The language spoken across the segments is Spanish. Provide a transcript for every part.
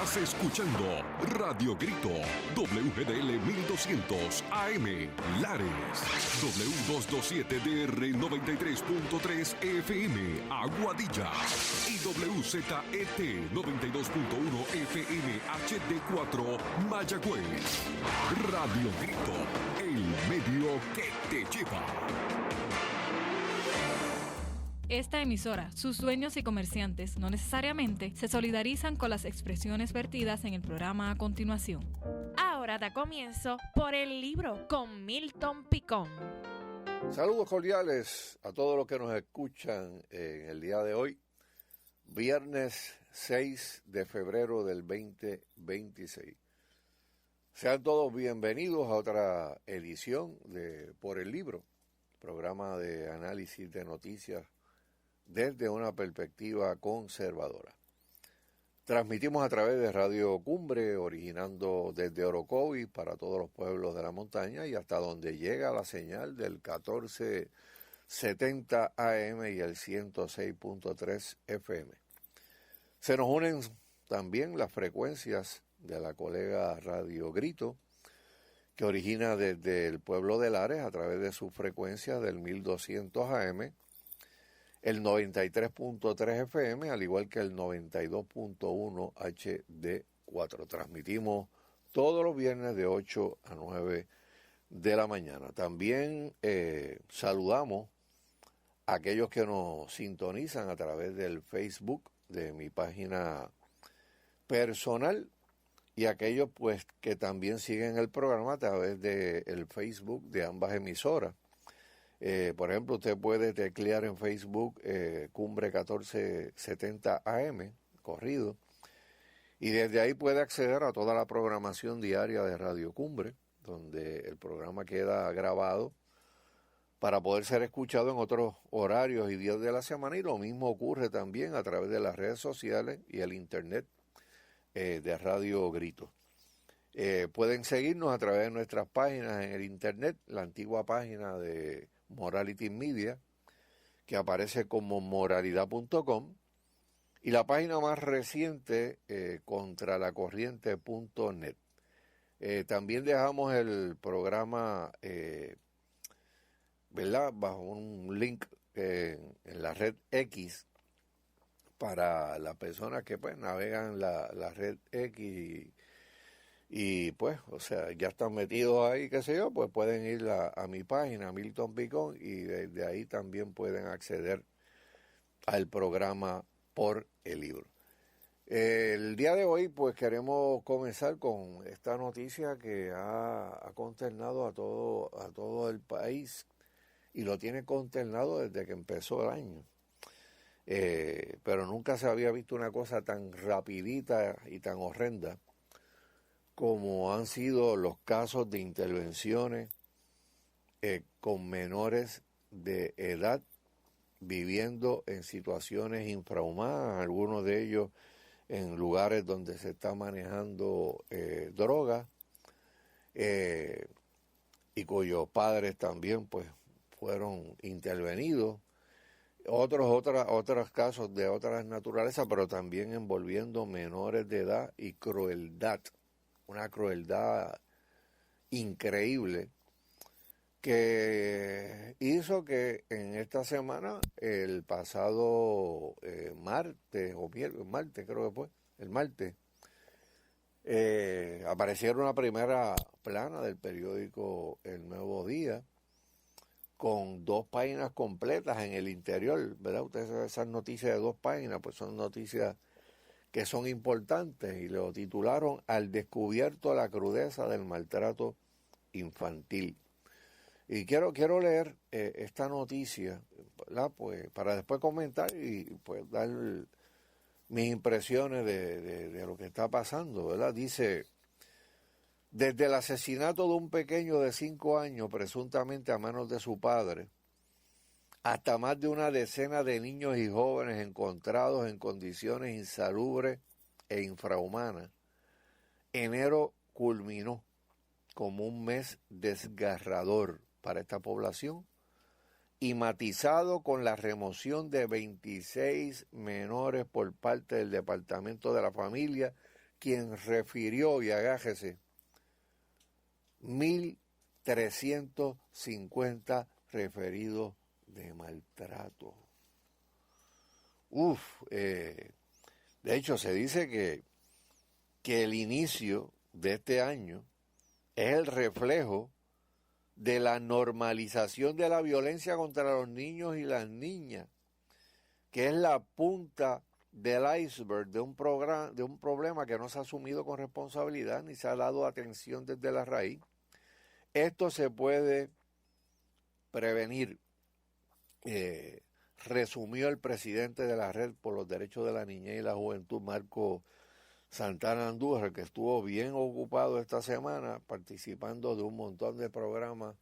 Estás escuchando Radio Grito, WGDL 1200 AM, Lares, W227DR 93.3 FM, Aguadilla, y WZET 92.1 FM HD4, Mayagüez. Radio Grito, el medio que te lleva. Esta emisora, sus dueños y comerciantes no necesariamente se solidarizan con las expresiones vertidas en el programa a continuación. Ahora da comienzo Por el Libro con Milton Picón. Saludos cordiales a todos los que nos escuchan en el día de hoy, viernes 6 de febrero del 2026. Sean todos bienvenidos a otra edición de Por el Libro, programa de análisis de noticias desde una perspectiva conservadora. Transmitimos a través de Radio Cumbre, originando desde Orocovis para todos los pueblos de la montaña y hasta donde llega la señal del 1470 AM y el 106.3 FM. Se nos unen también las frecuencias de la colega Radio Grito, que origina desde el pueblo de Lares a través de sus frecuencias del 1200 AM, el 93.3 FM, al igual que el 92.1 HD4. Transmitimos todos los viernes de 8 a 9 de la mañana. También saludamos a aquellos que nos sintonizan a través del Facebook de mi página personal y aquellos pues que también siguen el programa a través del Facebook de ambas emisoras. Por ejemplo, usted puede teclear en Facebook Cumbre 1470 AM, corrido, y desde ahí puede acceder a toda la programación diaria de Radio Cumbre, donde el programa queda grabado para poder ser escuchado en otros horarios y días de la semana, y lo mismo ocurre también a través de las redes sociales y el internet de Radio Grito. Pueden seguirnos a través de nuestras páginas en el internet, la antigua página de Morality Media, que aparece como moralidad.com, y la página más reciente, contralacorriente.net. También dejamos el programa, ¿verdad?, bajo un link en la red X para las personas que pues navegan la red X y pues, o sea, ya están metidos ahí, qué sé yo, pues pueden ir a mi página, Milton Picón, y desde ahí también pueden acceder al programa Por el Libro. El día de hoy, pues queremos comenzar con esta noticia que ha consternado a todo el país, y lo tiene consternado desde que empezó el año. Pero nunca se había visto una cosa tan rapidita y tan horrenda como han sido los casos de intervenciones con menores de edad viviendo en situaciones infrahumanas, algunos de ellos en lugares donde se está manejando droga, y cuyos padres también pues fueron intervenidos. Otros casos de otras naturalezas, pero también envolviendo menores de edad y crueldad. Una crueldad increíble que hizo que en esta semana, el pasado martes creo que fue, el martes, apareciera una primera plana del periódico El Nuevo Día con 2 páginas completas en el interior, ¿verdad? Ustedes saben, esas noticias de 2 páginas, pues son noticias que son importantes, y lo titularon Al descubierto la crudeza del maltrato infantil. Y quiero leer esta noticia, ¿verdad?, pues para después comentar y pues dar mis impresiones de lo que está pasando, ¿verdad? Dice: desde el asesinato de un pequeño de 5 años, presuntamente a manos de su padre, hasta más de una decena de niños y jóvenes encontrados en condiciones insalubres e infrahumanas, enero culminó como un mes desgarrador para esta población y matizado con la remoción de 26 menores por parte del Departamento de la Familia, quien refirió, y agájese, 1.350 referidos de maltrato. De hecho, se dice que el inicio de este año es el reflejo de la normalización de la violencia contra los niños y las niñas, que es la punta del iceberg de un problema que no se ha asumido con responsabilidad ni se ha dado atención desde la raíz. Esto se puede prevenir, resumió el presidente de la Red por los Derechos de la Niñez y la Juventud, Marco Santana Andújar, que estuvo bien ocupado esta semana participando de un montón de programas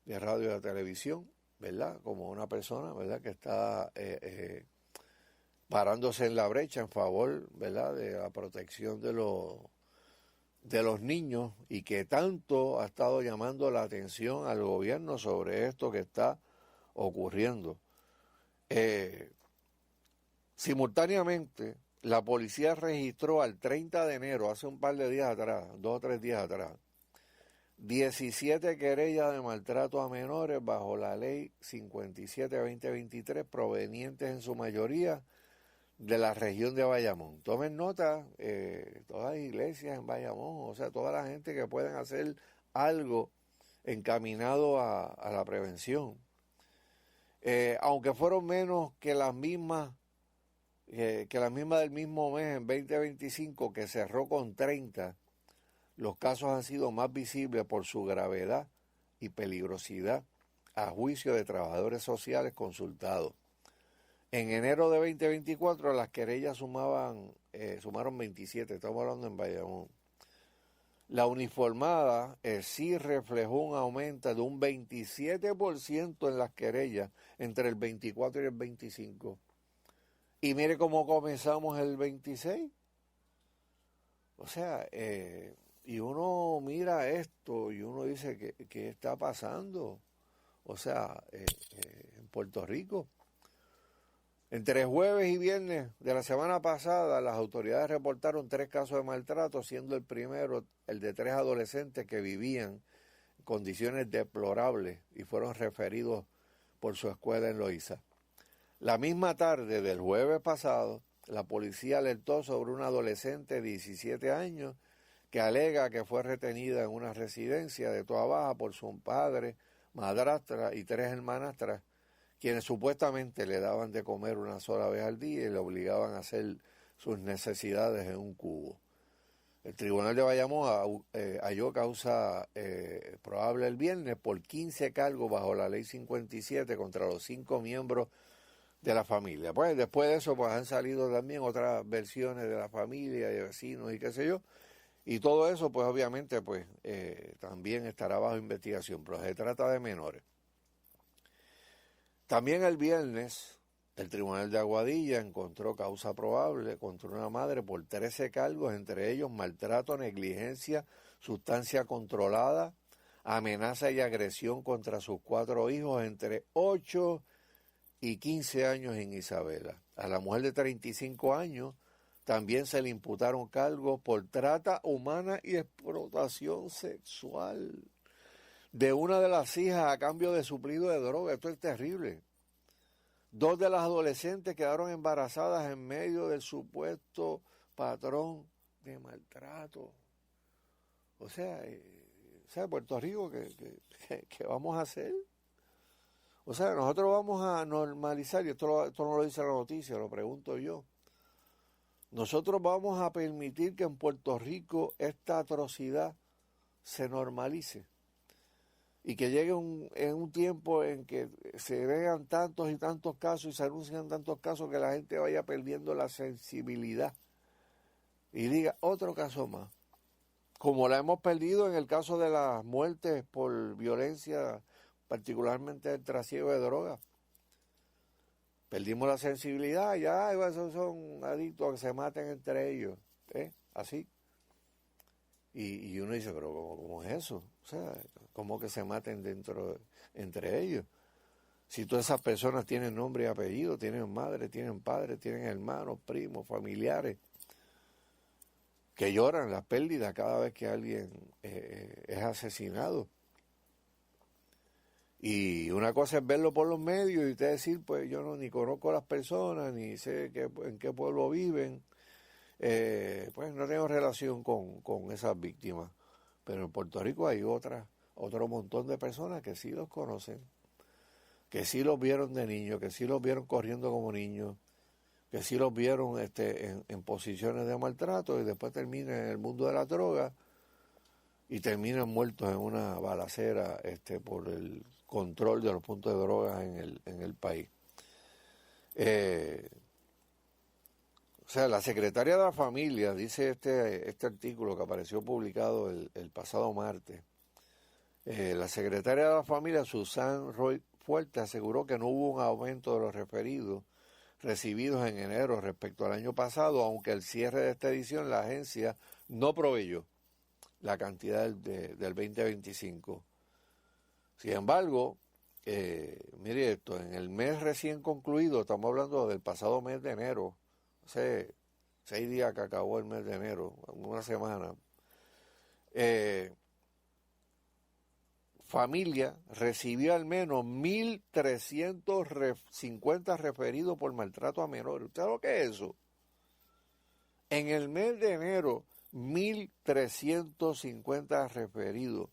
de radio y de televisión, ¿verdad? Como una persona, ¿verdad?, que está parándose en la brecha en favor, ¿verdad?, de la protección de los niños, y que tanto ha estado llamando la atención al gobierno sobre esto que está ocurriendo. Simultáneamente, la policía registró al 30 de enero, hace un par de días atrás, 2 o 3 días atrás, 17 querellas de maltrato a menores bajo la ley 57-2023, provenientes en su mayoría de la región de Bayamón. Tomen nota, todas las iglesias en Bayamón, o sea, toda la gente que pueden hacer algo encaminado a la prevención. Aunque fueron menos que las mismas del mismo mes en 2025, que cerró con 30, los casos han sido más visibles por su gravedad y peligrosidad a juicio de trabajadores sociales consultados. En enero de 2024 las querellas sumaron 27, estamos hablando en Bayamón. La uniformada sí reflejó un aumento de un 27% en las querellas entre el 24 y el 25. Y mire cómo comenzamos el 26. O sea, y uno mira esto y uno dice, ¿qué está pasando? O sea, en Puerto Rico. Entre jueves y viernes de la semana pasada, las autoridades reportaron 3 casos de maltrato, siendo el primero el de 3 adolescentes que vivían en condiciones deplorables y fueron referidos por su escuela en Loíza. La misma tarde del jueves pasado, la policía alertó sobre una adolescente de 17 años que alega que fue retenida en una residencia de Toa Baja por su padre, madrastra y 3 hermanastras, quienes supuestamente le daban de comer una sola vez al día y le obligaban a hacer sus necesidades en un cubo. El Tribunal de Bayamón halló causa probable el viernes por 15 cargos bajo la Ley 57 contra los 5 miembros de la familia. Pues después de eso pues han salido también otras versiones de la familia y de vecinos y qué sé yo, y todo eso pues obviamente pues también estará bajo investigación, pero se trata de menores. También el viernes el Tribunal de Aguadilla encontró causa probable contra una madre por 13 cargos, entre ellos maltrato, negligencia, sustancia controlada, amenaza y agresión contra sus 4 hijos entre 8 y 15 años en Isabela. A la mujer de 35 años también se le imputaron cargos por trata humana y explotación sexual de una de las hijas a cambio de suplido de droga. Esto es terrible. 2 de las adolescentes quedaron embarazadas en medio del supuesto patrón de maltrato. O sea, Puerto Rico, ¿qué vamos a hacer? O sea, nosotros vamos a normalizar, y esto no lo dice la noticia, lo pregunto yo. Nosotros vamos a permitir que en Puerto Rico esta atrocidad se normalice y que llegue en un tiempo en que se vean tantos y tantos casos y se anuncian tantos casos que la gente vaya perdiendo la sensibilidad y diga otro caso más, como la hemos perdido en el caso de las muertes por violencia, particularmente el trasiego de drogas. Perdimos la sensibilidad, ya esos son adictos a que se maten entre ellos, así. Y uno dice, pero ¿cómo es eso? O sea, ¿cómo que se maten entre ellos? Si todas esas personas tienen nombre y apellido, tienen madre, tienen padre, tienen hermanos, primos, familiares. que lloran las pérdidas cada vez que alguien es asesinado. Y una cosa es verlo por los medios y usted decir, pues yo no ni conozco a las personas, ni sé en qué pueblo viven, pues no tengo relación con esas víctimas. Pero en Puerto Rico hay otro montón de personas que sí los conocen, que sí los vieron de niños, que sí los vieron corriendo como niños, que sí los vieron en posiciones de maltrato y después terminan en el mundo de la droga y terminan muertos en una balacera por el control de los puntos de drogas en el país. O sea, la secretaria de la familia, dice este artículo que apareció publicado el pasado martes, la secretaria de la familia, Susan Roy Fuerte, aseguró que no hubo un aumento de los referidos recibidos en enero respecto al año pasado, aunque el cierre de esta edición la agencia no proveyó la cantidad del 2025. Sin embargo, mire esto, en el mes recién concluido, estamos hablando del pasado mes de enero, hace 6 días que acabó el mes de enero, una semana, familia recibió al menos 1.350 referidos por maltrato a menores. ¿Usted sabe lo que es eso? En el mes de enero, 1.350 referidos,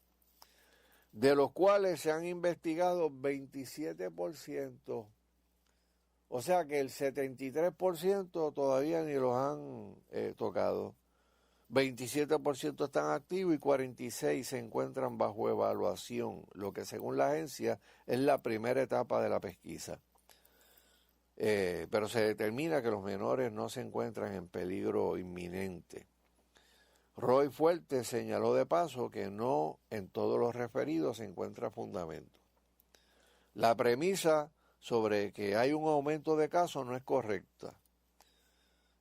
de los cuales se han investigado 27%. O sea que el 73% todavía ni los han tocado. 27% están activos y 46% se encuentran bajo evaluación, lo que según la agencia es la primera etapa de la pesquisa. Pero se determina que los menores no se encuentran en peligro inminente. Roy Fuerte señaló de paso que no en todos los referidos se encuentra fundamento. La premisa sobre que hay un aumento de casos no es correcta.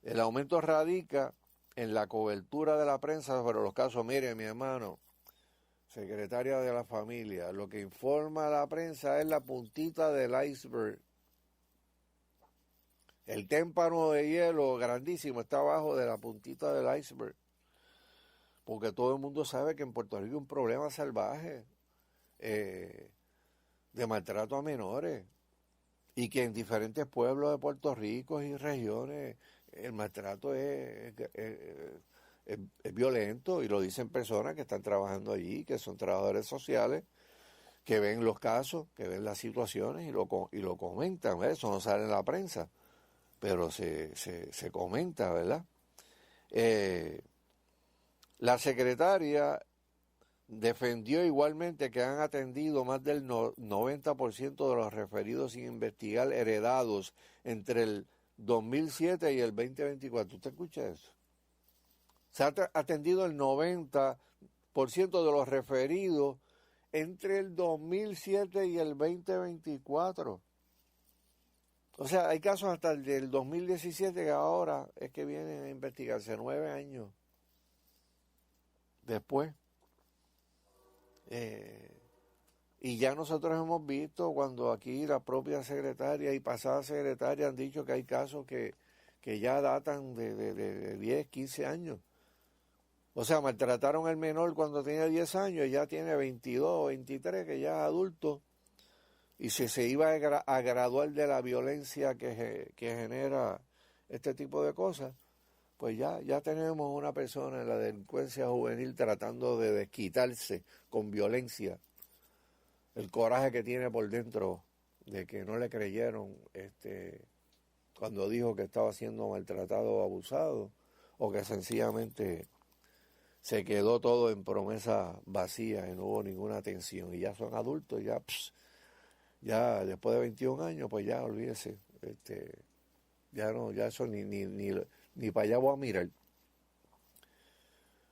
El aumento radica en la cobertura de la prensa sobre los casos. Mire, mi hermano, secretaria de la familia, lo que informa a la prensa es la puntita del iceberg. El témpano de hielo grandísimo está abajo de la puntita del iceberg. Porque todo el mundo sabe que en Puerto Rico hay un problema salvaje de maltrato a menores. Y que en diferentes pueblos de Puerto Rico y regiones el maltrato es violento, y lo dicen personas que están trabajando allí, que son trabajadores sociales, que ven los casos, que ven las situaciones y lo comentan. Eso no sale en la prensa, pero se comenta, ¿verdad? La secretaria defendió igualmente que han atendido más del 90% de los referidos sin investigar heredados entre el 2007 y el 2024. ¿Usted escucha eso? Se ha atendido el 90% de los referidos entre el 2007 y el 2024. O sea, hay casos hasta el del 2017 que ahora es que vienen a investigarse 9 años después. Y ya nosotros hemos visto cuando aquí la propia secretaria y pasada secretaria han dicho que hay casos que ya datan de 10, 15 años. O sea, maltrataron al menor cuando tenía 10 años, ya tiene 22, 23, que ya es adulto. Y si se iba a graduar de la violencia que genera este tipo de cosas, pues ya tenemos una persona en la delincuencia juvenil tratando de desquitarse con violencia el coraje que tiene por dentro de que no le creyeron cuando dijo que estaba siendo maltratado o abusado, o que sencillamente se quedó todo en promesa vacía y no hubo ninguna atención. Y ya son adultos, ya después de 21 años, pues ya olvídese, ya eso ni para allá voy a mirar.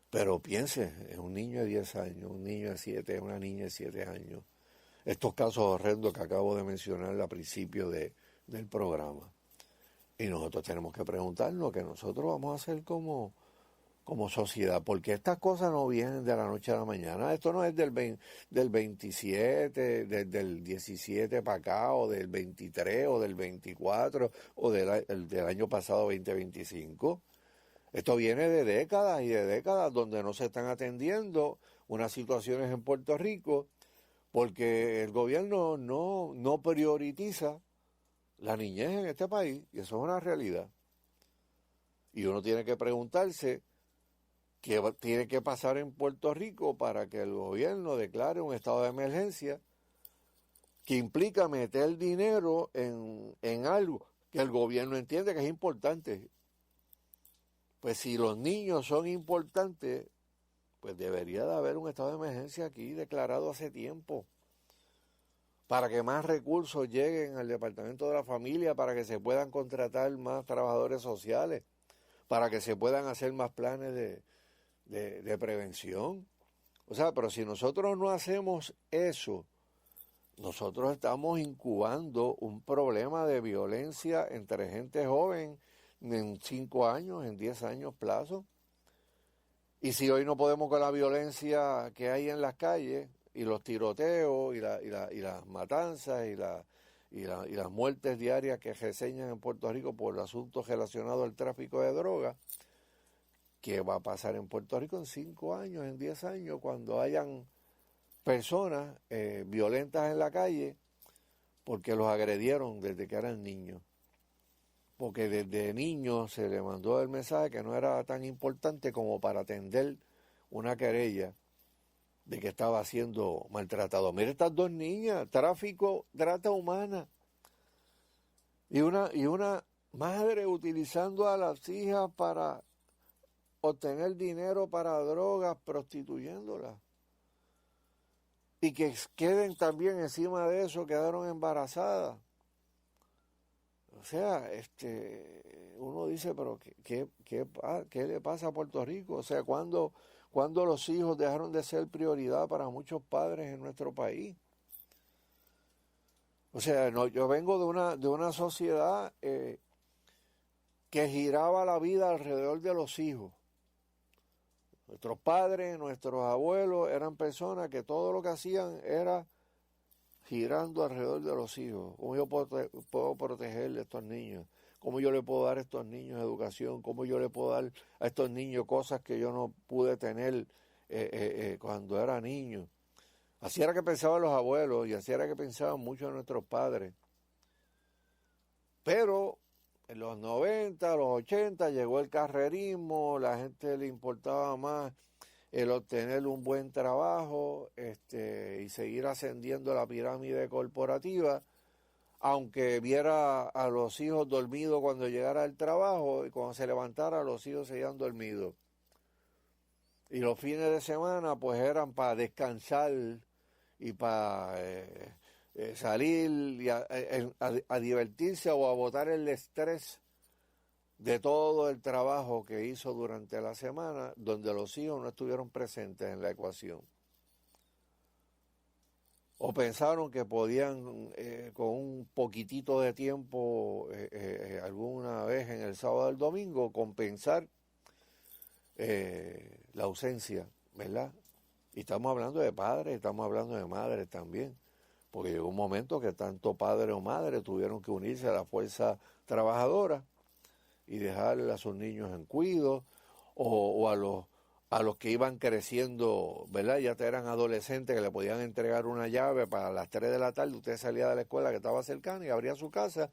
Pero piense, es un niño de 10 años, un niño de 7, una niña de 7 años. Estos casos horrendos que acabo de mencionar al principio del programa. Y nosotros tenemos que preguntarnos qué nosotros vamos a hacer como sociedad, porque estas cosas no vienen de la noche a la mañana. Esto no es del 27, del 17 para acá, o del 23, o del 24, o del año pasado 2025. Esto viene de décadas y de décadas donde no se están atendiendo unas situaciones en Puerto Rico porque el gobierno no prioriza la niñez en este país, y eso es una realidad. Y uno tiene que preguntarse qué tiene que pasar en Puerto Rico para que el gobierno declare un estado de emergencia que implica meter dinero en algo que el gobierno entiende que es importante. Pues si los niños son importantes, pues debería de haber un estado de emergencia aquí declarado hace tiempo, para que más recursos lleguen al Departamento de la Familia, para que se puedan contratar más trabajadores sociales, para que se puedan hacer más planes de prevención. O sea, pero si nosotros no hacemos eso, nosotros estamos incubando un problema de violencia entre gente joven en 5 años, en 10 años plazo. Y si hoy no podemos con la violencia que hay en las calles, y los tiroteos, y las matanzas, y las muertes diarias que reseñan en Puerto Rico por asuntos relacionados al tráfico de drogas, ¿qué va a pasar en Puerto Rico en 5 años, en 10 años, cuando hayan personas violentas en la calle porque los agredieron desde que eran niños? Porque desde niños se le mandó el mensaje que no era tan importante como para atender una querella de que estaba siendo maltratado. Mira estas 2 niñas, tráfico, trata humana. Y una madre utilizando a las hijas para obtener dinero para drogas, prostituyéndolas. Y que queden también encima de eso, quedaron embarazadas. O sea, uno dice, pero ¿qué le pasa a Puerto Rico? O sea, ¿cuándo los hijos dejaron de ser prioridad para muchos padres en nuestro país? O sea, yo vengo de una sociedad que giraba la vida alrededor de los hijos. Nuestros padres, nuestros abuelos eran personas que todo lo que hacían era girando alrededor de los hijos. ¿Cómo yo puedo proteger a estos niños? ¿Cómo yo le puedo dar a estos niños educación? ¿Cómo yo le puedo dar a estos niños cosas que yo no pude tener cuando era niño? Así era que pensaban los abuelos y así era que pensaban muchos de nuestros padres. Pero en los 90, los 80 llegó el carrerismo, la gente le importaba más el obtener un buen trabajo y seguir ascendiendo la pirámide corporativa, aunque viera a los hijos dormidos cuando llegara al trabajo, y cuando se levantara los hijos seguían dormidos. Y los fines de semana pues eran para descansar y para salir y a divertirse o a botar el estrés de todo el trabajo que hizo durante la semana, donde los hijos no estuvieron presentes en la ecuación. O pensaron que podían, con un poquitito de tiempo, alguna vez en el sábado o el domingo, compensar la ausencia, ¿verdad? Y estamos hablando de padres, estamos hablando de madres también, porque llegó un momento que tanto padre o madre tuvieron que unirse a la fuerza trabajadora y dejarle a sus niños en cuido, o a los que iban creciendo, ¿verdad? Ya eran adolescentes que le podían entregar una llave para las 3 de la tarde, usted salía de la escuela que estaba cercana y abría su casa,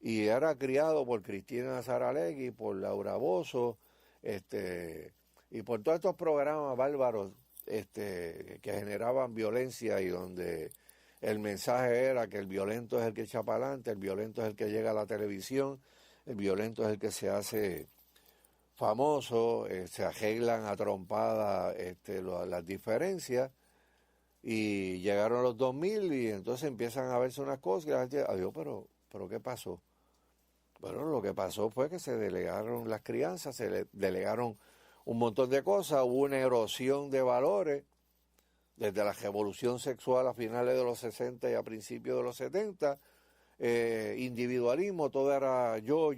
y era criado por Cristina Saralegui, por Laura Bozzo, y por todos estos programas bárbaros que generaban violencia y donde el mensaje era que el violento es el que echa para adelante, el violento es el que llega a la televisión, el violento es el que se hace famoso, se arreglan a trompadas las diferencias, y llegaron los 2000 y entonces empiezan a verse unas cosas y la gente, adiós, pero ¿qué pasó? Bueno, lo que pasó fue que se delegaron las crianzas, se delegaron un montón de cosas, hubo una erosión de valores, desde la revolución sexual a finales de los 60 y a principios de los 70, individualismo, todo era yo,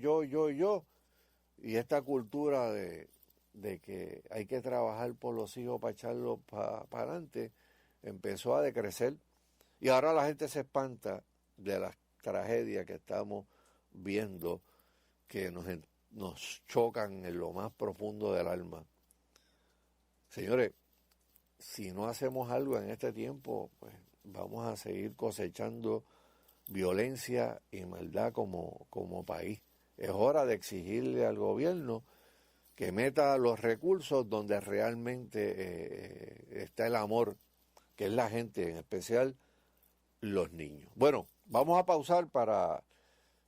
y esta cultura de que hay que trabajar por los hijos para echarlos para adelante, empezó a decrecer, y ahora la gente se espanta de las tragedias que estamos viendo, que nos nos chocan en lo más profundo del alma. Señores, si no hacemos algo en este tiempo, pues vamos a seguir cosechando violencia y maldad como país. Es hora de exigirle al gobierno que meta los recursos donde realmente está el amor, que es la gente, en especial los niños. Bueno, vamos a pausar para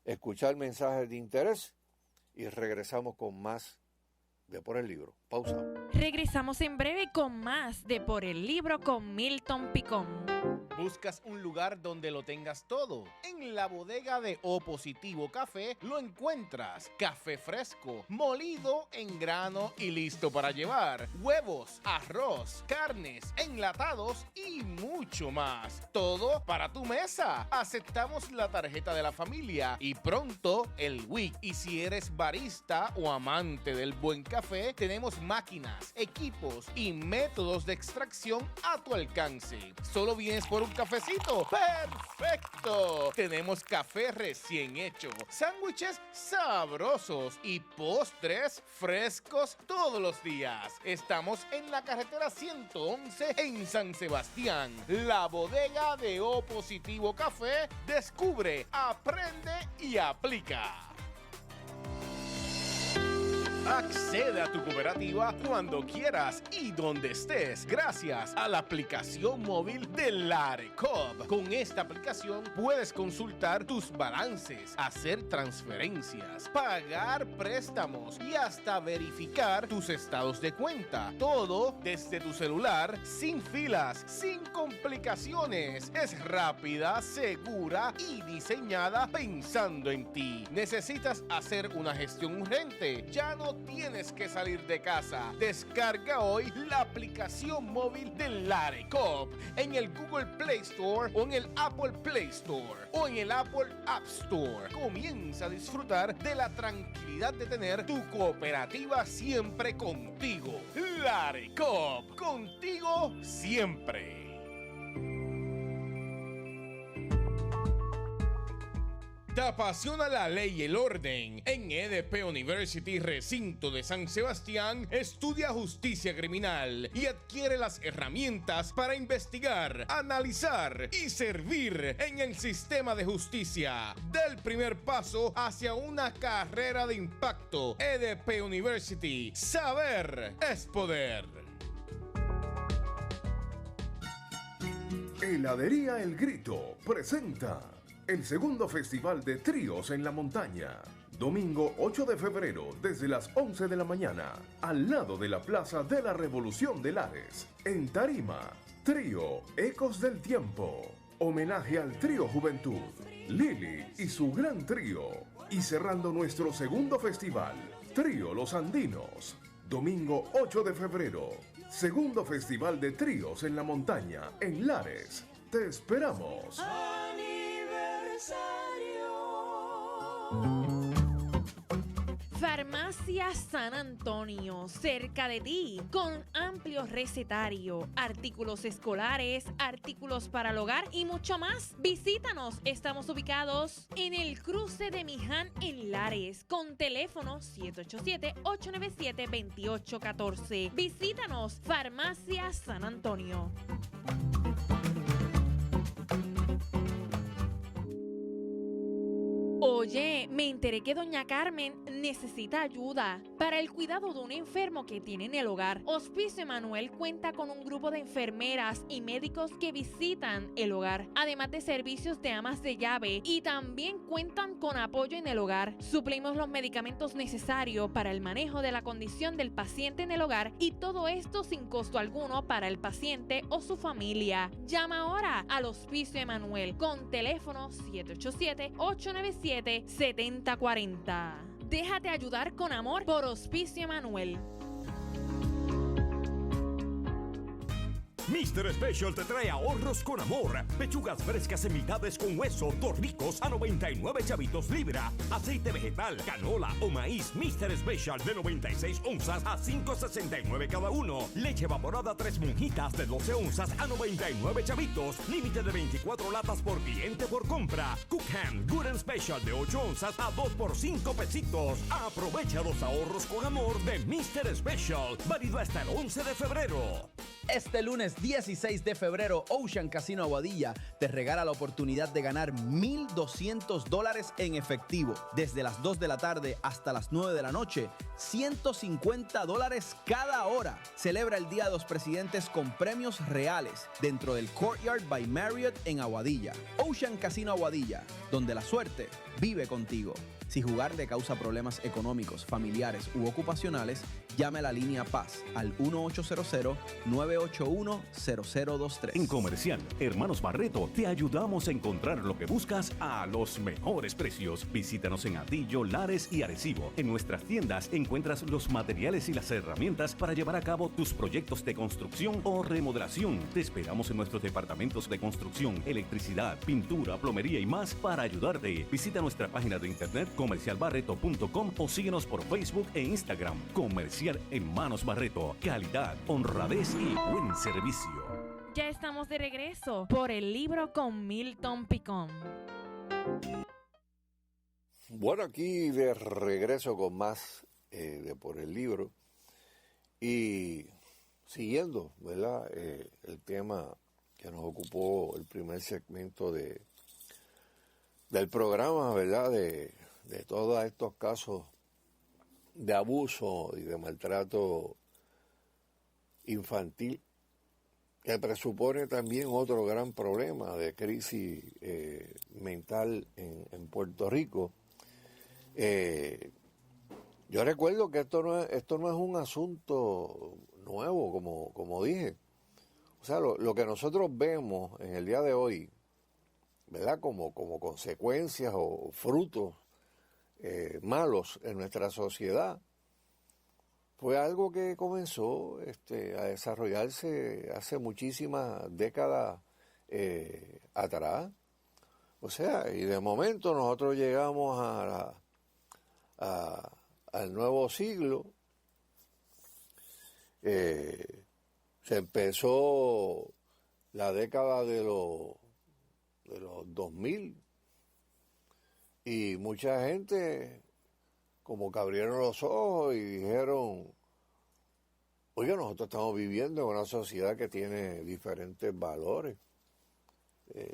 escuchar mensajes de interés y regresamos con más de Por el Libro. Pausa. Regresamos en breve con más de Por el Libro con Milton Picón. ¿Buscas un lugar donde lo tengas todo? En la bodega de O Positivo Café lo encuentras. Café fresco, molido en grano y listo para llevar. Huevos, arroz, carnes, enlatados y mucho más. Todo para tu mesa. Aceptamos la tarjeta de la familia y pronto el WIC. Y si eres barista o amante del buen café, tenemos máquinas, equipos y métodos de extracción a tu alcance. Solo vienes por un cafecito. ¡Perfecto! Tenemos café recién hecho, sándwiches sabrosos y postres frescos todos los días. Estamos en la carretera 111 en San Sebastián. La bodega de O Positivo Café. Descubre, aprende y aplica. Accede a tu cooperativa cuando quieras y donde estés gracias a la aplicación móvil de Larecoop. Con esta aplicación puedes consultar tus balances, hacer transferencias, pagar préstamos y hasta verificar tus estados de cuenta. Todo desde tu celular, sin filas, sin complicaciones. Es rápida, segura y diseñada pensando en ti. ¿Necesitas hacer una gestión urgente? Ya no tienes que salir de casa. Descarga hoy la aplicación móvil de Larecoop en el Google Play Store o en el Apple Play Store o en el Apple App Store. Comienza a disfrutar de la tranquilidad de tener tu cooperativa siempre contigo. Larecoop, contigo siempre. ¿Te apasiona la ley y el orden? En EDP University, recinto de San Sebastián, estudia justicia criminal y adquiere las herramientas para investigar, analizar y servir en el sistema de justicia. Del primer paso hacia una carrera de impacto. EDP University. Saber es poder. Heladería El Grito presenta el segundo Festival de Tríos en la Montaña. Domingo 8 de febrero desde las 11 de la mañana, al lado de la Plaza de la Revolución de Lares. En tarima, Trío Ecos del Tiempo. Homenaje al Trío Juventud, Lili y su gran trío. Y cerrando nuestro segundo festival, Trío Los Andinos. Domingo 8 de febrero, segundo Festival de Tríos en la Montaña, en Lares. Te esperamos. Farmacia San Antonio, cerca de ti, con amplio recetario, artículos escolares, artículos para el hogar y mucho más. Visítanos, estamos ubicados en el cruce de Miján en Lares, con teléfono 787-897-2814. Visítanos, Farmacia San Antonio. Oye, me enteré que doña Carmen necesita ayuda para el cuidado de un enfermo que tiene en el hogar. Hospicio Emanuel cuenta con un grupo de enfermeras y médicos que visitan el hogar, además de servicios de amas de llave, y también cuentan con apoyo en el hogar. Suplimos los medicamentos necesarios para el manejo de la condición del paciente en el hogar, y todo esto sin costo alguno para el paciente o su familia. Llama ahora al Hospicio Emanuel con teléfono 787-897-7040. Déjate ayudar con amor por Hospicio Emanuel. Mr. Special te trae ahorros con amor. Pechugas frescas en mitades con hueso, tornicos a 99 chavitos libra. Aceite vegetal, canola o maíz Mr. Special de 96 onzas a 5.69 cada uno. Leche evaporada 3 monjitas de 12 onzas a 99 chavitos. Límite de 24 latas por cliente por compra. Cook Hand Good and Special de 8 onzas a 2 por 5 pesitos. Aprovecha los ahorros con amor de Mr. Special. Válido hasta el 11 de febrero. Este lunes 16 de febrero, Ocean Casino Aguadilla te regala la oportunidad de ganar $1,200 en efectivo. Desde las 2 de la tarde hasta las 9 de la noche, $150 cada hora. Celebra el Día de los Presidentes con premios reales dentro del Courtyard by Marriott en Aguadilla. Ocean Casino Aguadilla, donde la suerte vive contigo. Si jugar le causa problemas económicos, familiares u ocupacionales, llame a la línea Paz al 1-800-981-0023. En Comercial Hermanos Barreto te ayudamos a encontrar lo que buscas a los mejores precios. Visítanos en Atillo, Lares y Arecibo. En nuestras tiendas encuentras los materiales y las herramientas para llevar a cabo tus proyectos de construcción o remodelación. Te esperamos en nuestros departamentos de construcción, electricidad, pintura, plomería y más para ayudarte. Visita nuestra página de internet comercialbarreto.com o síguenos por Facebook e Instagram. Comercial Hermanos Barreto. Calidad, honradez y buen servicio. Ya estamos de regreso por el libro con Milton Picón. Bueno, aquí de regreso con más de Por el Libro y siguiendo, ¿verdad? El tema que nos ocupó el primer segmento del programa, ¿verdad? De todos estos casos de abuso y de maltrato infantil, que presupone también otro gran problema de crisis mental en Puerto Rico. Yo recuerdo que esto no es un asunto nuevo, como dije. O sea, lo que nosotros vemos en el día de hoy, ¿verdad? Como consecuencias o frutos malos en nuestra sociedad, fue algo que comenzó a desarrollarse hace muchísimas décadas atrás. O sea, y de momento nosotros llegamos al nuevo siglo. Se empezó la década de los 2000 y mucha gente como que abrieron los ojos y dijeron, oye, nosotros estamos viviendo en una sociedad que tiene diferentes valores,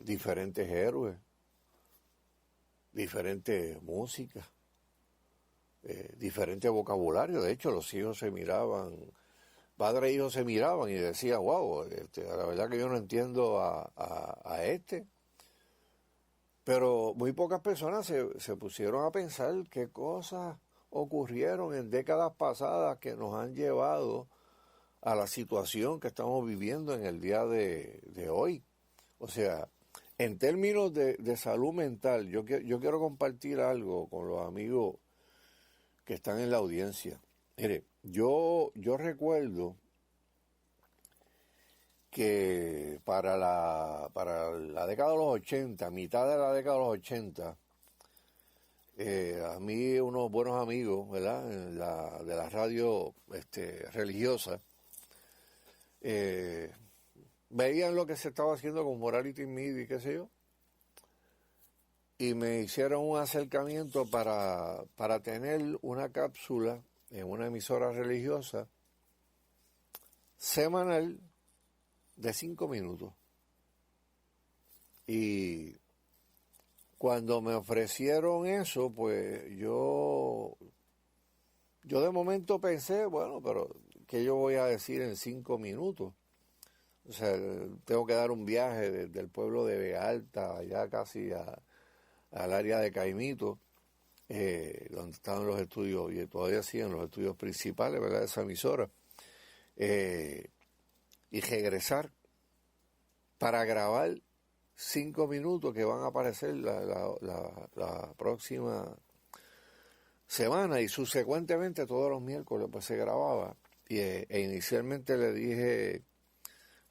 diferentes héroes, diferentes músicas, diferente vocabulario. De hecho, los hijos se miraban, padre e hijos se miraban y decían, wow, la verdad que yo no entiendo a este. Pero muy pocas personas se pusieron a pensar qué cosas ocurrieron en décadas pasadas que nos han llevado a la situación que estamos viviendo en el día de hoy. O sea, en términos de salud mental, yo quiero compartir algo con los amigos que están en la audiencia. Mire, yo recuerdo que para la década de los 80, mitad de la década de los 80, a mí unos buenos amigos, ¿verdad?, de la radio religiosa, veían lo que se estaba haciendo con Morality Media y qué sé yo, y me hicieron un acercamiento para tener una cápsula en una emisora religiosa semanal de 5 minutos. Y cuando me ofrecieron eso, pues yo de momento pensé, bueno, pero ¿qué yo voy a decir en 5 minutos? O sea, tengo que dar un viaje desde el pueblo de Vega Alta, allá casi al área de Caimito, donde estaban los estudios, y todavía siguen los estudios principales, ¿verdad?, de esa emisora, y regresar para grabar 5 minutos que van a aparecer la próxima semana, y subsecuentemente todos los miércoles pues se grababa. E inicialmente le dije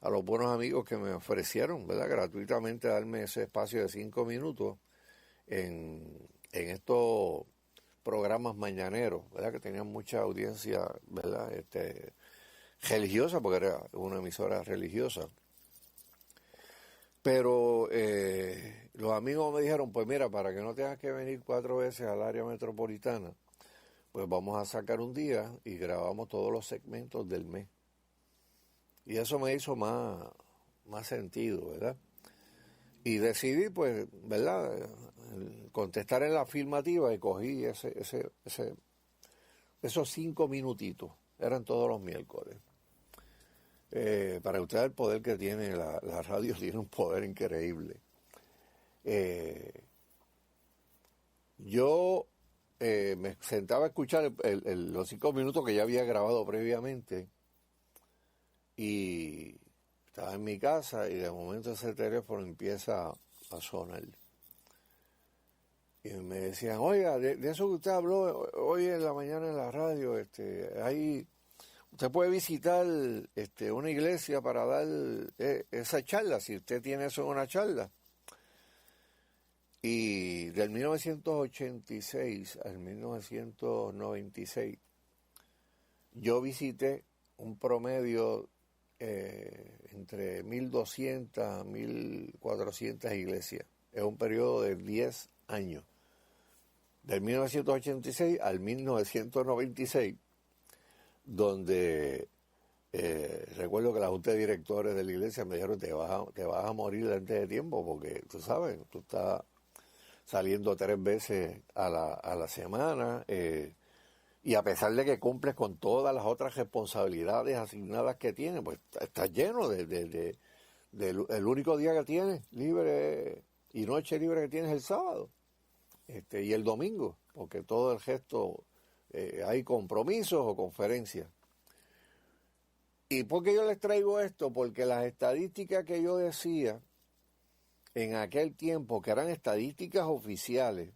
a los buenos amigos que me ofrecieron, ¿verdad?, gratuitamente darme ese espacio de 5 minutos en estos programas mañaneros, ¿verdad?, que tenían mucha audiencia, ¿verdad?, religiosa, porque era una emisora religiosa. Pero los amigos me dijeron, pues mira, para que no tengas que venir 4 veces al área metropolitana, pues vamos a sacar un día y grabamos todos los segmentos del mes. Y eso me hizo más sentido, ¿verdad? Y decidí, pues, ¿verdad?, contestar en la afirmativa y cogí esos 5 minutitos. Eran todos los miércoles. Para usted el poder que tiene la radio, tiene un poder increíble. Yo me sentaba a escuchar los 5 minutos que ya había grabado previamente y estaba en mi casa y de momento ese teléfono empieza a sonar. Y me decían, oiga, de eso que usted habló hoy en la mañana en la radio, usted puede visitar una iglesia para dar esa charla, si usted tiene eso en una charla. Y del 1986 al 1996, yo visité un promedio entre 1.200 a 1.400 iglesias. Es un periodo de 10 años. Del 1986 al 1996, donde recuerdo que la junta de directores de la iglesia me dijeron, te vas a morir antes de tiempo, porque tú sabes, tú estás saliendo 3 veces a la semana, y a pesar de que cumples con todas las otras responsabilidades asignadas que tienes, pues estás lleno del único día que tienes libre y noche libre que tienes el sábado y el domingo, porque todo el resto hay compromisos o conferencias. ¿Y por qué yo les traigo esto? Porque las estadísticas que yo decía en aquel tiempo, que eran estadísticas oficiales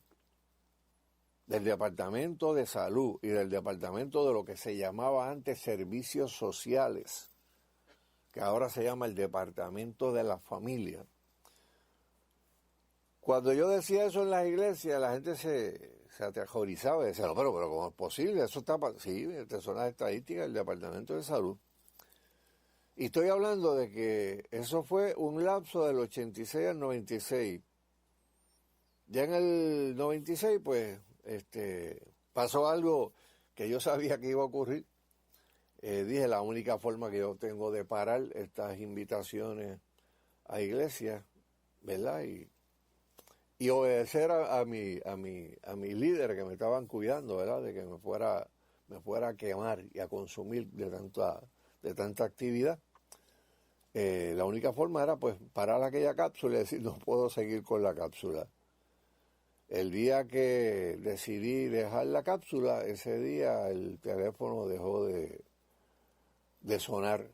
del Departamento de Salud y del Departamento de lo que se llamaba antes Servicios Sociales, que ahora se llama el Departamento de la Familia. Cuando yo decía eso en las iglesias, la gente se aterrorizaba y decía, no, pero ¿cómo es posible? Eso está... Sí, estas son las estadísticas del Departamento de Salud. Y estoy hablando de que eso fue un lapso del 86 al 96. Ya en el 96, pues, pasó algo que yo sabía que iba a ocurrir. Dije, la única forma que yo tengo de parar estas invitaciones a iglesias, ¿verdad? Y obedecer a mi líder que me estaban cuidando, ¿verdad? De que me fuera a quemar y a consumir de tanta actividad. La única forma era, pues, parar aquella cápsula y decir, no puedo seguir con la cápsula. El día que decidí dejar la cápsula, ese día el teléfono dejó de sonar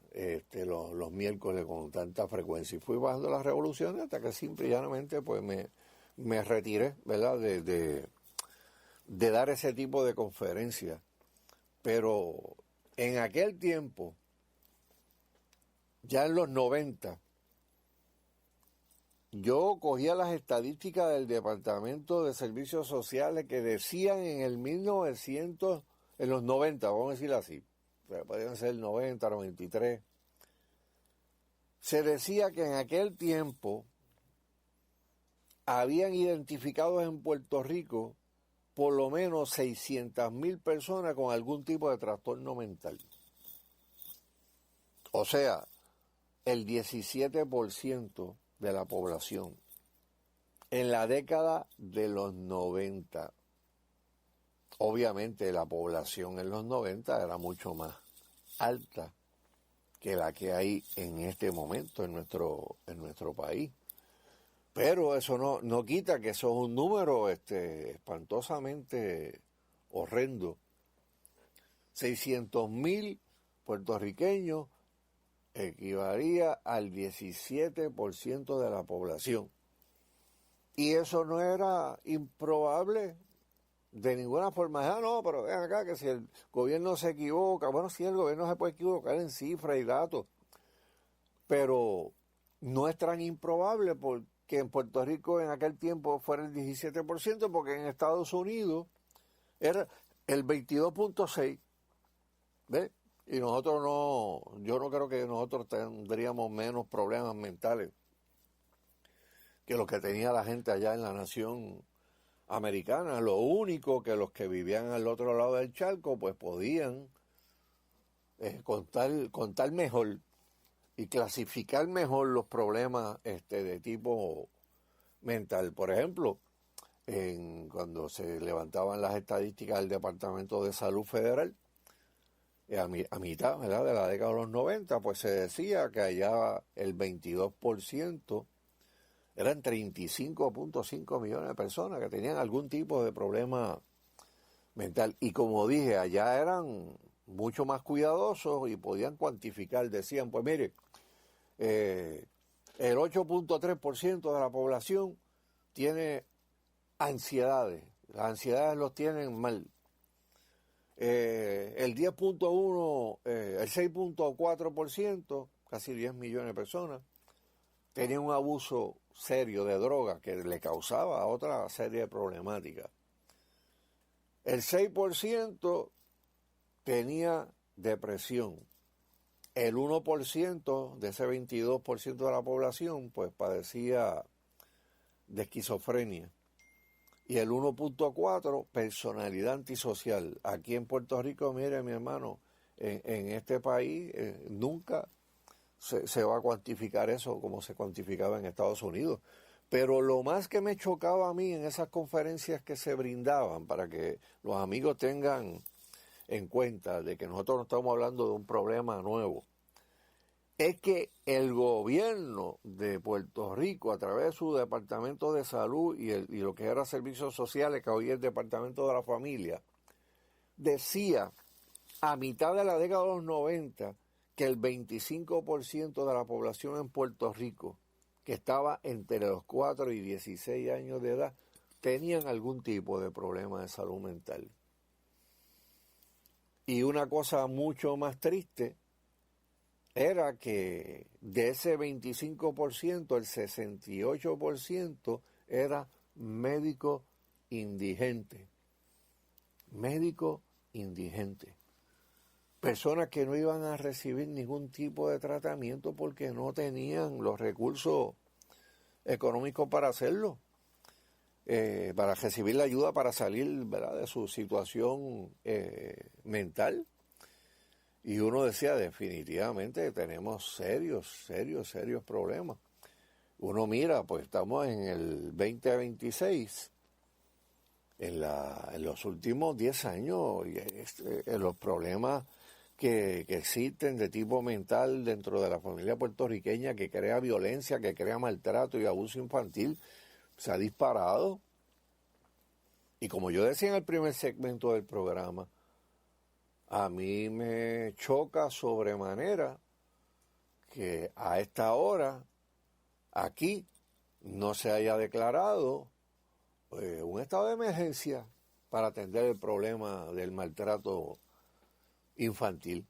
los miércoles con tanta frecuencia. Y fui bajando las revoluciones hasta que simple y llanamente, pues, me retiré, ¿verdad?, de dar ese tipo de conferencias. Pero en aquel tiempo, ya en los 90, yo cogía las estadísticas del Departamento de Servicios Sociales que decían en los 90, vamos a decir así, podrían ser el 90, 93, se decía que en aquel tiempo habían identificado en Puerto Rico por lo menos 600,000 personas con algún tipo de trastorno mental. O sea, el 17% de la población en la década de los 90. Obviamente la población en los 90 era mucho más alta que la que hay en este momento en nuestro país. Pero eso no quita que eso es un número espantosamente horrendo. 600,000 puertorriqueños equivalía al 17% de la población. Y eso no era improbable de ninguna forma. No, pero ven acá que si el gobierno se equivoca, bueno, sí, el gobierno se puede equivocar en cifras y datos, pero no es tan improbable porque en Puerto Rico en aquel tiempo fuera el 17%, porque en Estados Unidos era el 22.6%, ¿ves? Y nosotros yo no creo que nosotros tendríamos menos problemas mentales que los que tenía la gente allá en la nación americana. Lo único que los que vivían al otro lado del charco pues podían contar mejor y clasificar mejor los problemas de tipo mental. Por ejemplo, cuando se levantaban las estadísticas del Departamento de Salud Federal, a mitad, ¿verdad?, de la década de los 90, pues se decía que allá el 22%, eran 35.5 millones de personas que tenían algún tipo de problema mental. Y como dije, allá eran mucho más cuidadosos y podían cuantificar. Decían, pues mire, el 8.3% de la población tiene ansiedades. Las ansiedades los tienen mal. El 10.1, el 6.4%, casi 10 millones de personas, tenían un abuso serio de droga que le causaba otra serie de problemáticas. El 6% tenía depresión. El 1% de ese 22% de la población pues padecía de esquizofrenia. Y el 1.4%, personalidad antisocial. Aquí en Puerto Rico, mire, mi hermano, en este país nunca se va a cuantificar eso como se cuantificaba en Estados Unidos. Pero lo más que me chocaba a mí en esas conferencias que se brindaban, para que los amigos tengan en cuenta de que nosotros no estamos hablando de un problema nuevo, es que el gobierno de Puerto Rico, a través de su Departamento de Salud y lo que era Servicios Sociales, que hoy es el Departamento de la Familia, decía a mitad de la década de los 90 que el 25% de la población en Puerto Rico, que estaba entre los 4 y 16 años de edad, tenían algún tipo de problema de salud mental. Y una cosa mucho más triste era que de ese 25%, el 68% era médico indigente. Médico indigente. Personas que no iban a recibir ningún tipo de tratamiento porque no tenían los recursos económicos para hacerlo, para recibir la ayuda para salir, ¿verdad?, de su situación mental. Y uno decía, definitivamente tenemos serios problemas. Uno mira, pues estamos en el 2026, en los últimos 10 años, los problemas que existen de tipo mental dentro de la familia puertorriqueña, que crea violencia, que crea maltrato y abuso infantil, se ha disparado. Y como yo decía en el primer segmento del programa, a mí me choca sobremanera que a esta hora aquí no se haya declarado un estado de emergencia para atender el problema del maltrato infantil,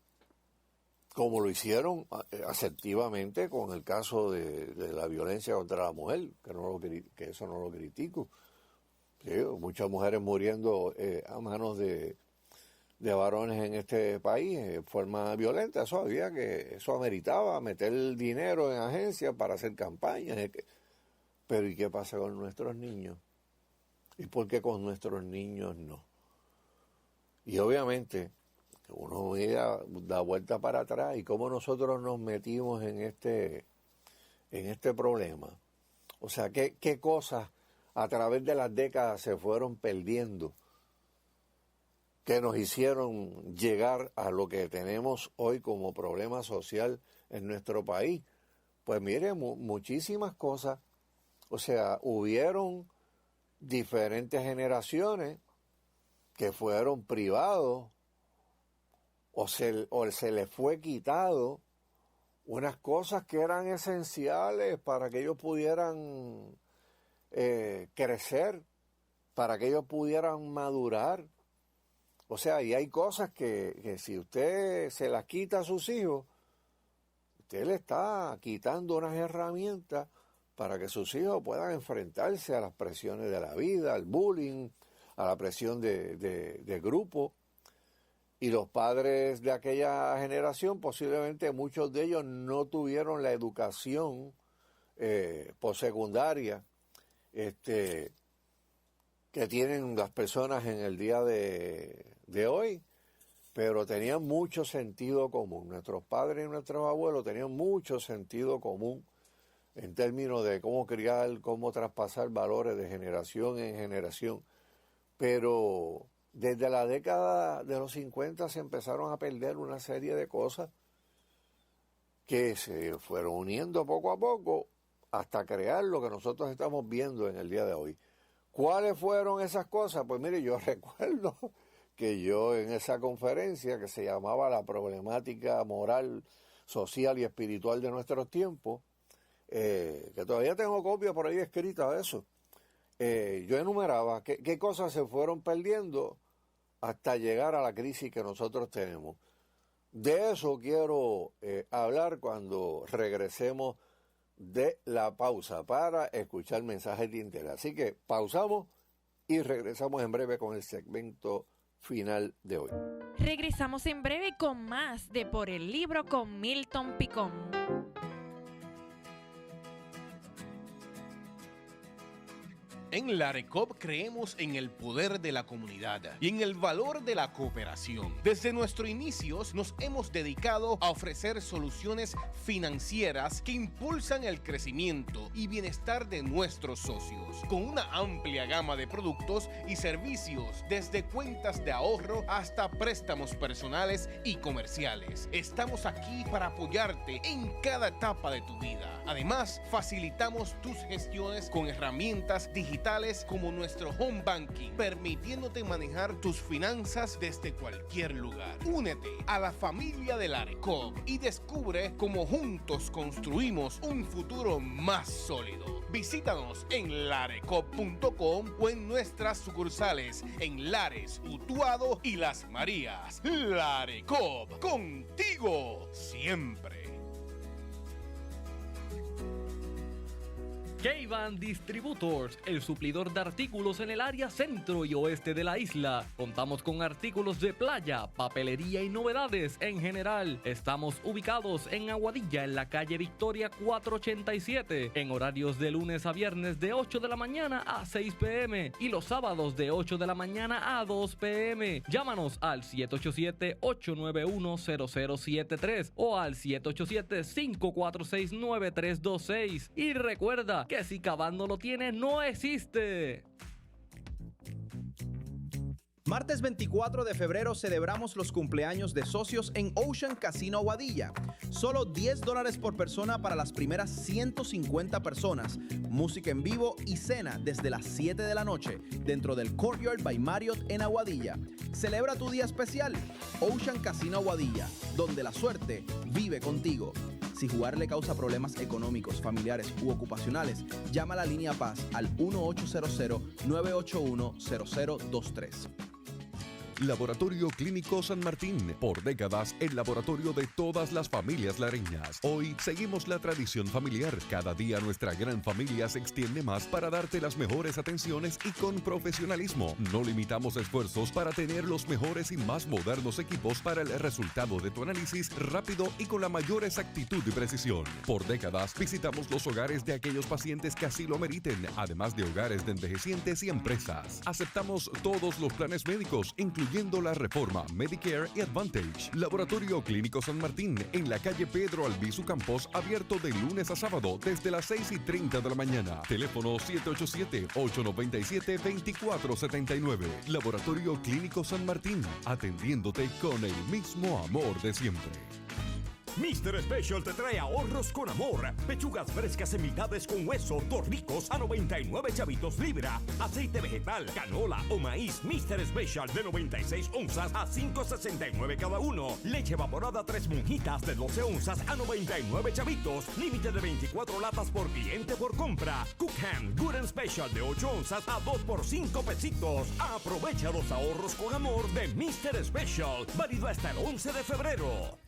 como lo hicieron asertivamente con el caso de la violencia contra la mujer, que eso no lo critico. Sí, muchas mujeres muriendo a manos de varones en este país en forma violenta. Eso ameritaba meter dinero en agencias para hacer campañas. Pero ¿y qué pasa con nuestros niños? ¿Y por qué con nuestros niños no? Y obviamente uno da vuelta para atrás y cómo nosotros nos metimos en este problema. O sea, qué cosas a través de las décadas se fueron perdiendo que nos hicieron llegar a lo que tenemos hoy como problema social en nuestro país. Pues mire, muchísimas cosas. O sea, hubieron diferentes generaciones que fueron privados o se les fue quitado unas cosas que eran esenciales para que ellos pudieran crecer, para que ellos pudieran madurar. O sea, y hay cosas que si usted se las quita a sus hijos, usted le está quitando unas herramientas para que sus hijos puedan enfrentarse a las presiones de la vida, al bullying, a la presión de grupo. Y los padres de aquella generación, posiblemente muchos de ellos no tuvieron la educación postsecundaria que tienen las personas en el día de hoy, pero tenían mucho sentido común. Nuestros padres y nuestros abuelos tenían mucho sentido común en términos de cómo criar, cómo traspasar valores de generación en generación. Pero desde la década de los 50 se empezaron a perder una serie de cosas que se fueron uniendo poco a poco hasta crear lo que nosotros estamos viendo en el día de hoy. ¿Cuáles fueron esas cosas? Pues mire, yo recuerdo que yo en esa conferencia que se llamaba La problemática moral, social y espiritual de nuestros tiempos, que todavía tengo copia por ahí escrita de eso, yo enumeraba qué cosas se fueron perdiendo hasta llegar a la crisis que nosotros tenemos. De eso quiero hablar cuando regresemos de la pausa para escuchar mensajes de interés. Así que pausamos y regresamos en breve con el segmento final de hoy. Regresamos en breve con más de Por el Libro con Milton Picón. En la ARECOP creemos en el poder de la comunidad y en el valor de la cooperación. Desde nuestros inicios nos hemos dedicado a ofrecer soluciones financieras que impulsan el crecimiento y bienestar de nuestros socios, con una amplia gama de productos y servicios, desde cuentas de ahorro hasta préstamos personales y comerciales. Estamos aquí para apoyarte en cada etapa de tu vida. Además, facilitamos tus gestiones con herramientas digitales como nuestro Home Banking, permitiéndote manejar tus finanzas desde cualquier lugar. Únete a la familia de la ARECOP y descubre cómo juntos construimos un futuro más sólido. Visítanos en larecop.com o en nuestras sucursales en Lares, Utuado y Las Marías. La ARECOP, contigo siempre. K-Van Distributors, el suplidor de artículos en el área centro y oeste de la isla. Contamos con artículos de playa, papelería y novedades en general. Estamos ubicados en Aguadilla, en la calle Victoria 487, en horarios de lunes a viernes de 8 de la mañana a 6 p.m. y los sábados de 8 de la mañana a 2 p.m. Llámanos al 787-891-0073 o al 787-546-9326 y recuerda que si K-Van no lo tiene, no existe. Martes 24 de febrero celebramos los cumpleaños de socios en Ocean Casino Aguadilla. Solo $10 por persona para las primeras 150 personas. Música en vivo y cena desde las 7 de la noche dentro del Courtyard by Marriott en Aguadilla. Celebra tu día especial. Ocean Casino Aguadilla, donde la suerte vive contigo. Si jugar le causa problemas económicos, familiares u ocupacionales, llama a la línea Paz al 1-800-981-0023. Laboratorio Clínico San Martín, por décadas el laboratorio de todas las familias lareñas. Hoy seguimos la tradición familiar. Cada día nuestra gran familia se extiende más para darte las mejores atenciones y con profesionalismo. No limitamos esfuerzos para tener los mejores y más modernos equipos para el resultado de tu análisis rápido y con la mayor exactitud y precisión. Por décadas visitamos los hogares de aquellos pacientes que así lo meriten, además de hogares de envejecientes y empresas. Aceptamos todos los planes médicos, incluyendo la reforma Medicare y Advantage. Laboratorio Clínico San Martín, en la calle Pedro Albizu Campos, abierto de lunes a sábado desde las 6:30 de la mañana. Teléfono 787-897-2479. Laboratorio Clínico San Martín, atendiéndote con el mismo amor de siempre. Mr. Special te trae ahorros con amor. Pechugas frescas en mitades con hueso, tornicos a 99 chavitos libra. Aceite vegetal, canola o maíz Mr. Special de 96 onzas a 5.69 cada uno. Leche evaporada 3 monjitas de 12 onzas a 99 chavitos. Límite de 24 latas por cliente por compra. Cookham Good and Special de 8 onzas a 2 por 5 pesitos. Aprovecha los ahorros con amor de Mr. Special. Válido hasta el 11 de febrero.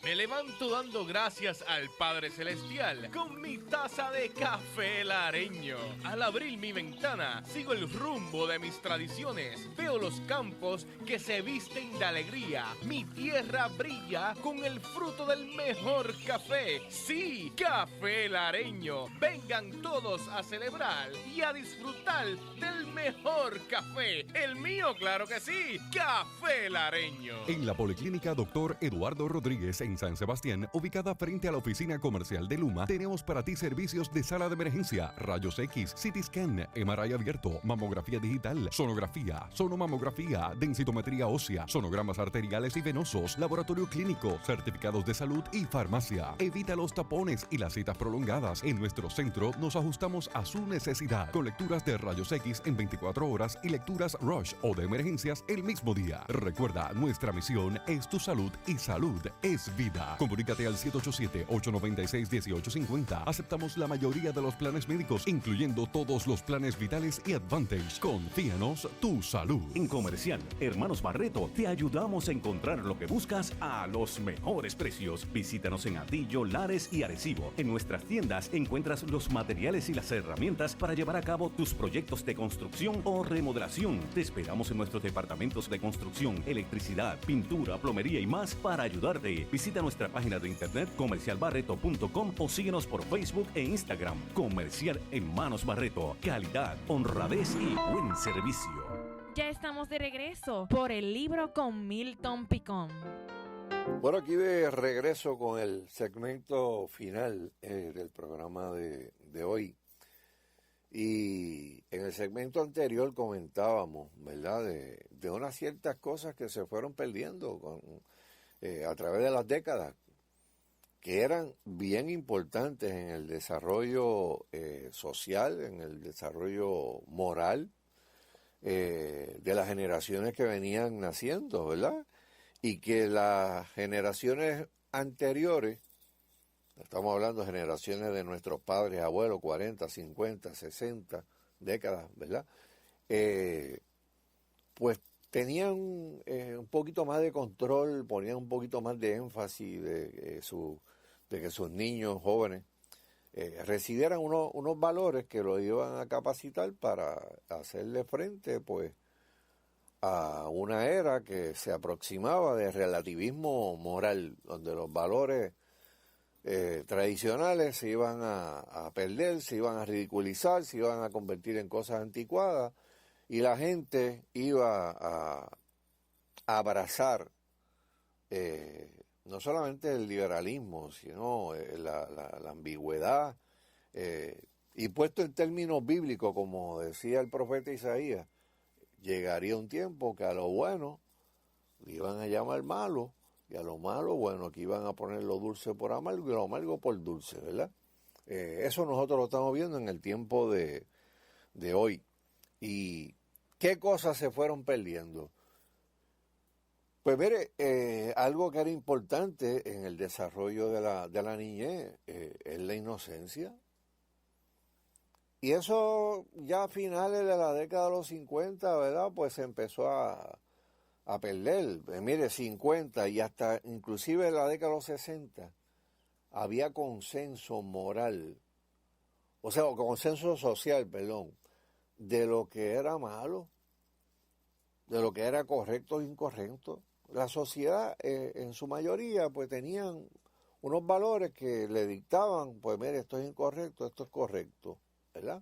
Me levanto dando gracias al Padre Celestial con mi taza de café lareño. Al abrir mi ventana, sigo el rumbo de mis tradiciones. Veo los campos que se visten de alegría. Mi tierra brilla con el fruto del mejor café. Sí, café lareño. Vengan todos a celebrar y a disfrutar del mejor café. El mío, claro que sí, café lareño. En la Policlínica Dr. Eduardo Rodríguez en San Sebastián, ubicada frente a la oficina comercial de Luma, tenemos para ti servicios de sala de emergencia, rayos X, CT scan, MRI abierto, mamografía digital, sonografía, sonomamografía, densitometría ósea, sonogramas arteriales y venosos, laboratorio clínico, certificados de salud y farmacia. Evita los tapones y las citas prolongadas. En nuestro centro nos ajustamos a su necesidad, con lecturas de rayos X en 24 horas y lecturas Rush o de emergencias el mismo día. Recuerda, nuestra misión es tu salud y salud es vida. Comunícate al 787-896-1850. Aceptamos la mayoría de los planes médicos, incluyendo todos los planes vitales y Advantage. Confíanos tu salud. En Comercial Hermanos Barreto te ayudamos a encontrar lo que buscas a los mejores precios. Visítanos en Atillo, Lares y Arecibo. En nuestras tiendas encuentras los materiales y las herramientas para llevar a cabo tus proyectos de construcción o remodelación. Te esperamos en nuestros departamentos de construcción, electricidad, pintura, plomería y más para ayudarte. Visita nuestra página de internet comercialbarreto.com o síguenos por Facebook e Instagram. Comercial Hermanos Barreto. Calidad, honradez y buen servicio. Ya estamos de regreso por el libro con Milton Picón. Bueno, aquí de regreso con el segmento final del programa de hoy. Y en el segmento anterior comentábamos, ¿verdad?, de unas ciertas cosas que se fueron perdiendo a través de las décadas, que eran bien importantes en el desarrollo social, en el desarrollo moral de las generaciones que venían naciendo, ¿verdad? Y que las generaciones anteriores, estamos hablando de generaciones de nuestros padres, abuelos, 40, 50, 60 décadas, ¿verdad? Pues tenían un poquito más de control, ponían un poquito más de énfasis de que sus niños jóvenes recibieran unos valores que los iban a capacitar para hacerle frente, pues, a una era que se aproximaba de relativismo moral, donde los valores tradicionales se iban a perder, se iban a ridiculizar, se iban a convertir en cosas anticuadas, y la gente iba a abrazar no solamente el liberalismo, sino la ambigüedad, y puesto en términos bíblicos, como decía el profeta Isaías, llegaría un tiempo que a lo bueno le iban a llamar malo, y a lo malo, bueno, que iban a poner lo dulce por amargo y lo amargo por dulce, ¿verdad? Eso nosotros lo estamos viendo en el tiempo de hoy. ¿Y qué cosas se fueron perdiendo? Pues mire, algo que era importante en el desarrollo de la niñez es la inocencia. Y eso ya a finales de la década de los 50, ¿verdad? Pues se empezó a perder. Mire, 50 y hasta inclusive en la década de los 60 había consenso moral, o sea, consenso social, perdón, de lo que era malo, de lo que era correcto e incorrecto. La sociedad en su mayoría pues tenían unos valores que le dictaban, pues mire, esto es incorrecto, esto es correcto, ¿verdad?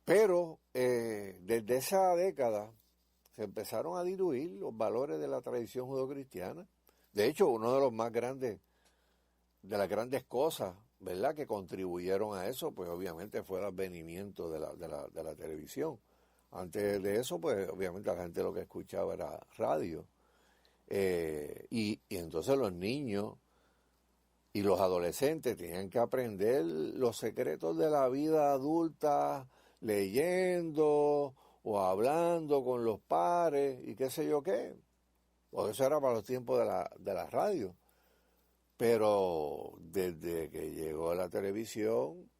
Pero desde esa década se empezaron a diluir los valores de la tradición judeocristiana. De hecho, uno de los más grandes, de las grandes cosas, ¿verdad?, que contribuyeron a eso, pues obviamente fue el advenimiento de la televisión. Antes de eso, pues obviamente la gente lo que escuchaba era radio. Y entonces los niños y los adolescentes tenían que aprender los secretos de la vida adulta, leyendo o hablando con los pares y qué sé yo qué. Pues eso era para los tiempos de la radio. Pero desde que llegó la televisión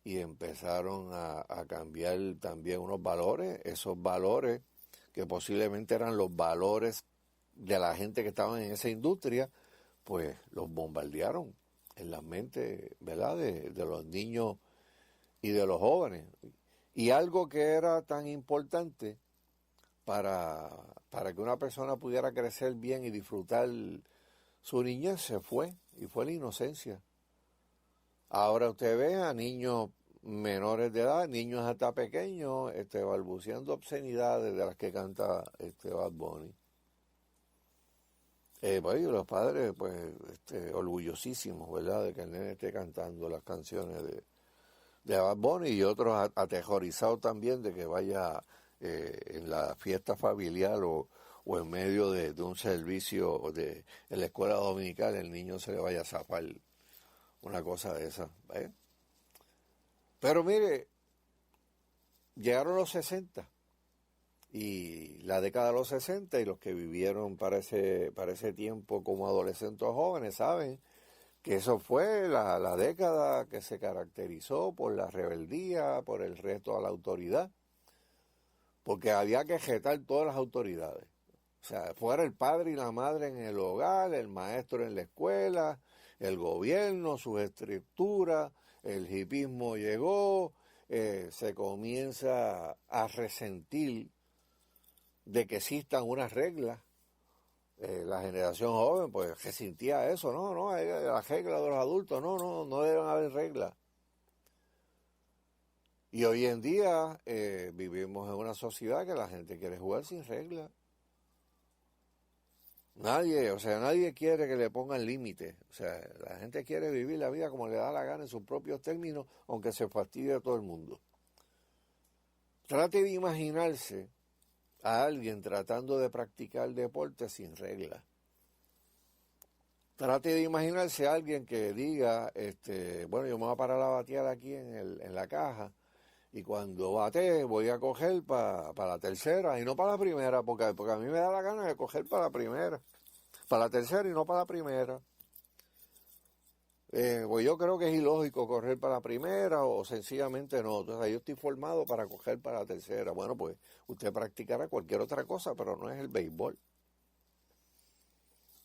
y empezaron a cambiar también unos valores, esos valores que posiblemente eran los valores de la gente que estaban en esa industria, pues los bombardearon en las mentes, ¿verdad?, de los niños y de los jóvenes. Y algo que era tan importante para que una persona pudiera crecer bien y disfrutar su niñez se fue, y fue la inocencia. Ahora usted ve a niños menores de edad, niños hasta pequeños, balbuceando obscenidades de las que canta Bad Bunny. Bueno, los padres, pues, orgullosísimos, ¿verdad?, de que el nene esté cantando las canciones de Bad Bunny, y otros aterrorizados también de que vaya en la fiesta familiar o en medio de un servicio en la escuela dominical, el niño se le vaya a zafar una cosa de esa. Pero mire, llegaron los 60 y la década de los 60, y los que vivieron para ese tiempo como adolescentes o jóvenes saben que eso fue la década que se caracterizó por la rebeldía, por el reto a la autoridad, porque había que jetar todas las autoridades. O sea, fuera el padre y la madre en el hogar, el maestro en la escuela, el gobierno, sus estructuras, el hipismo llegó, se comienza a resentir de que existan unas reglas. La generación joven, pues, resentía eso, no, las reglas de los adultos, no deben haber reglas. Y hoy en día vivimos en una sociedad que la gente quiere jugar sin reglas. Nadie quiere que le pongan límites. O sea, la gente quiere vivir la vida como le da la gana en sus propios términos, aunque se fastidie a todo el mundo. Trate de imaginarse a alguien tratando de practicar deporte sin reglas. Trate de imaginarse a alguien que diga, bueno, yo me voy a parar a batear aquí en la caja, y cuando bate voy a coger para la tercera y no para la primera, porque a mí me da la gana de coger para la primera, para la tercera y no para la primera. Pues yo creo que es ilógico correr para la primera, o sencillamente no. Entonces, yo estoy formado para coger para la tercera. Bueno, pues usted practicará cualquier otra cosa, pero no es el béisbol.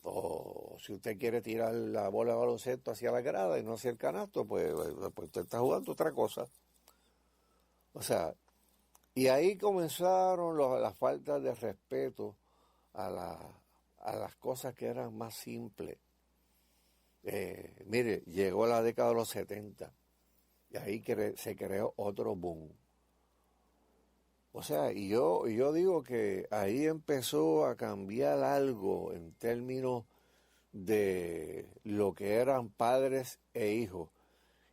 O si usted quiere tirar la bola de baloncesto hacia la grada y no hacia el canasto, pues usted está jugando otra cosa. O sea, y ahí comenzaron las faltas de respeto a las cosas que eran más simples. Mire, llegó la década de los 70 y ahí se creó otro boom. O sea, y yo digo que ahí empezó a cambiar algo en términos de lo que eran padres e hijos.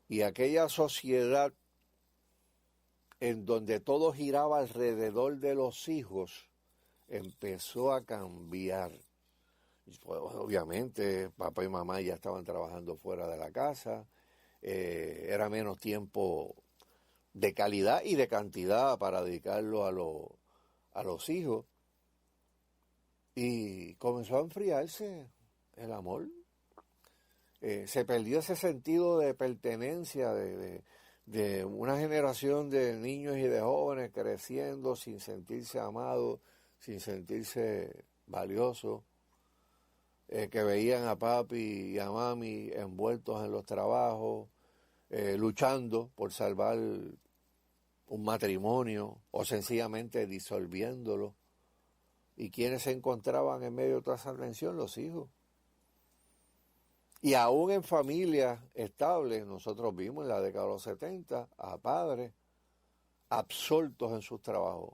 Y aquella sociedad en donde todo giraba alrededor de los hijos empezó a cambiar. Pues, obviamente, papá y mamá ya estaban trabajando fuera de la casa, era menos tiempo de calidad y de cantidad para dedicarlo a los hijos, y comenzó a enfriarse el amor. Se perdió ese sentido de pertenencia de una generación de niños y de jóvenes creciendo sin sentirse amados, sin sentirse valiosos. Que veían a papi y a mami envueltos en los trabajos, luchando por salvar un matrimonio o sencillamente disolviéndolo. ¿Y quiénes se encontraban en medio de toda esa tensión? Los hijos. Y aún en familias estables, nosotros vimos en la década de los 70 a padres absortos en sus trabajos,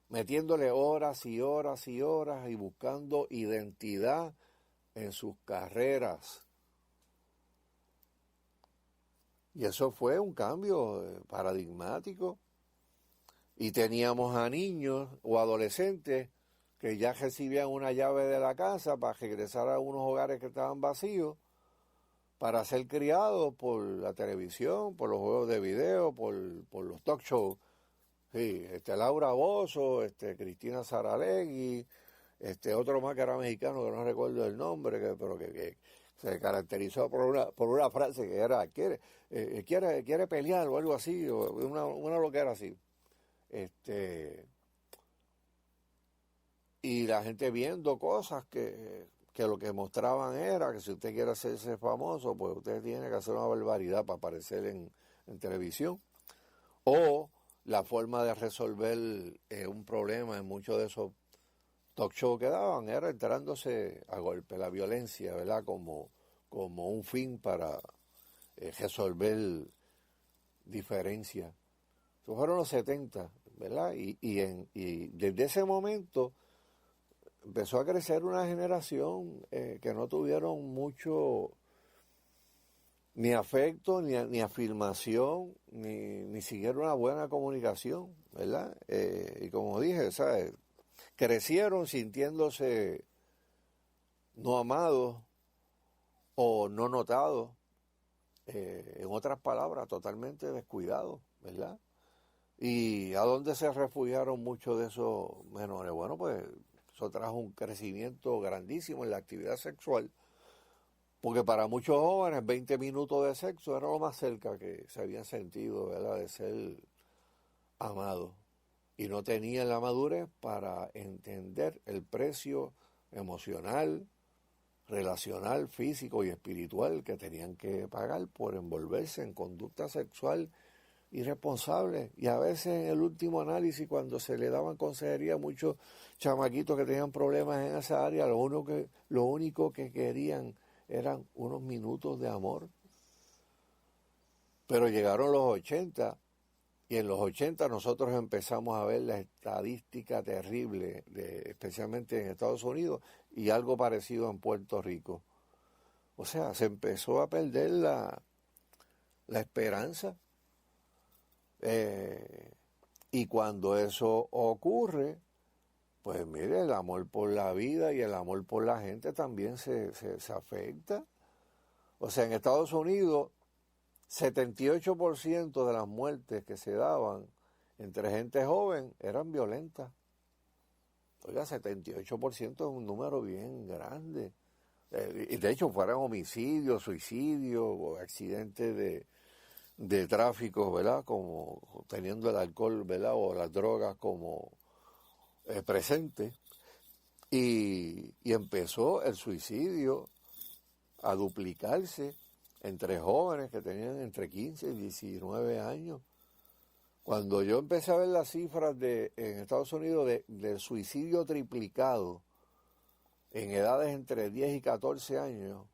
metiéndole horas y horas y horas y buscando identidad en sus carreras. Y eso fue un cambio paradigmático. Y teníamos a niños o adolescentes que ya recibían una llave de la casa para regresar a unos hogares que estaban vacíos, para ser criados por la televisión, por los juegos de video, por los talk shows. Sí, Laura Bozzo, Cristina Saralegui, otro más que era mexicano, que no recuerdo el nombre, pero que se caracterizó por una frase que era, quiere pelear o algo así, o una loquera así. Y la gente viendo cosas que que lo que mostraban era que si usted quiere hacerse famoso, pues usted tiene que hacer una barbaridad para aparecer en televisión. O la forma de resolver un problema en muchos de esos talk shows que daban era entrándose a golpe, la violencia, ¿verdad? Como un fin para resolver diferencias. Eso fueron los 70, ¿verdad? Y desde ese momento empezó a crecer una generación que no tuvieron mucho ni afecto, ni afirmación, ni siquiera una buena comunicación, ¿verdad? Y como dije, ¿sabes? Crecieron sintiéndose no amados o no notados, en otras palabras, totalmente descuidados, ¿verdad? ¿Y a dónde se refugiaron muchos de esos menores? Bueno, pues eso trajo un crecimiento grandísimo en la actividad sexual, porque para muchos jóvenes 20 minutos de sexo era lo más cerca que se habían sentido, ¿verdad?, de ser amados. Y no tenían la madurez para entender el precio emocional, relacional, físico y espiritual que tenían que pagar por envolverse en conducta sexual irresponsable. Y a veces en el último análisis, cuando se le daban consejería a muchos chamaquitos que tenían problemas en esa área, lo único que querían eran unos minutos de amor. Pero llegaron los 80, y en los 80 nosotros empezamos a ver la estadística terrible, especialmente en Estados Unidos, y algo parecido en Puerto Rico. O sea, se empezó a perder la esperanza. Y cuando eso ocurre, pues mire, el amor por la vida y el amor por la gente también se afecta. O sea, en Estados Unidos, 78% de las muertes que se daban entre gente joven eran violentas. Oiga, 78% es un número bien grande. Y de hecho fueran homicidios, suicidios o accidentes de tráfico, ¿verdad? Como teniendo el alcohol, ¿verdad? O las drogas como presente. Y empezó el suicidio a duplicarse entre jóvenes que tenían entre 15 y 19 años. Cuando yo empecé a ver las cifras en Estados Unidos del suicidio triplicado en edades entre 10 y 14 años,